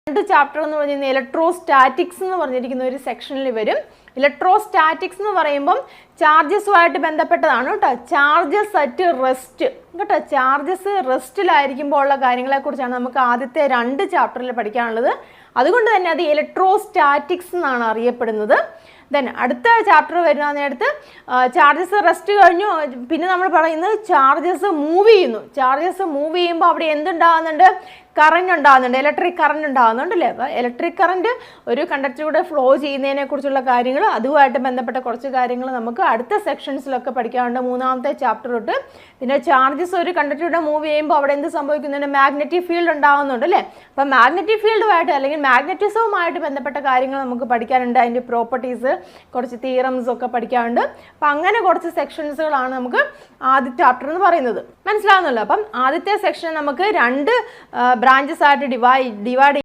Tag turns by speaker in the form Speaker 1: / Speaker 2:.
Speaker 1: രണ്ട് ചാപ്റ്റർ എന്ന് പറഞ്ഞാൽ ഇലക്ട്രോസ്റ്റാറ്റിക്സ് എന്ന് പറഞ്ഞിരിക്കുന്ന ഒരു സെക്ഷനിൽ വരും. ഇലക്ട്രോസ്റ്റാറ്റിക്സ് എന്ന് പറയുമ്പം ചാർജസുമായിട്ട് ബന്ധപ്പെട്ടതാണ് കേട്ടോ. ചാർജസ് അറ്റ് റെസ്റ്റ് കേട്ടോ. ചാർജസ് റെസ്റ്റിലായിരിക്കുമ്പോൾ ഉള്ള കാര്യങ്ങളെക്കുറിച്ചാണ് നമുക്ക് ആദ്യത്തെ 2 ചാപ്റ്ററിൽ പഠിക്കാനുള്ളത്. അതുകൊണ്ട് തന്നെ അത് ഇലക്ട്രോസ്റ്റാറ്റിക്സ് എന്നാണ് അറിയപ്പെടുന്നത്. ദെൻ അടുത്ത ചാപ്റ്റർ വരുന്ന നേരത്ത് ചാർജസ് റെസ്റ്റ് കഴിഞ്ഞു. പിന്നെ നമ്മൾ പറയുന്നത് ചാർജസ് മൂവ് ചെയ്യുന്നു. ചാർജസ് മൂവ് ചെയ്യുമ്പോൾ അവിടെ എന്തുണ്ടാകുന്നുണ്ട്? കറണ്ട് ഉണ്ടാകുന്നുണ്ട്, ഇലക്ട്രിക് കറണ്ട് ഉണ്ടാകുന്നുണ്ട് അല്ലേ. അപ്പോൾ ഇലക്ട്രിക് കറണ്ട് ഒരു കണ്ടക്ടറിലൂടെ ഫ്ലോ ചെയ്യുന്നതിനെ കുറിച്ചുള്ള കാര്യങ്ങൾ, അതുമായിട്ട് ബന്ധപ്പെട്ട കുറച്ച് കാര്യങ്ങൾ നമുക്ക് അടുത്ത സെക്ഷൻസിലൊക്കെ പഠിക്കാറുണ്ട് 3ാമത്തെ ചാപ്റ്റർ തൊട്ട്. പിന്നെ ചാർജസ് ഒരു കണ്ടക്ടറിലൂടെ മൂവ് ചെയ്യുമ്പോൾ അവിടെ എന്ത് സംഭവിക്കുന്നുണ്ട്? മാഗ്നറ്റിക് ഫീൽഡ് ഉണ്ടാകുന്നുണ്ട് അല്ലേ. അപ്പം മാഗ്നറ്റിക് ഫീൽഡുമായിട്ട് അല്ലെങ്കിൽ മാഗ്നറ്റിസവുമായിട്ട് ബന്ധപ്പെട്ട കാര്യങ്ങൾ നമുക്ക് പഠിക്കാനുണ്ട്. അതിൻ്റെ പ്രോപ്പർട്ടീസ്, കുറച്ച് തിയറംസ് ഒക്കെ പഠിക്കാനുണ്ട്. അപ്പം അങ്ങനെ കുറച്ച് സെക്ഷൻസുകളാണ് നമുക്ക് ആദ്യത്തെ ചാപ്റ്റർ എന്ന് പറയുന്നത്. മനസ്സിലാവുന്നല്ലോ. അപ്പം ആദ്യത്തെ സെക്ഷൻ നമുക്ക് 2 ബ്രാഞ്ചസ് ആയിട്ട് ഡിവൈഡ്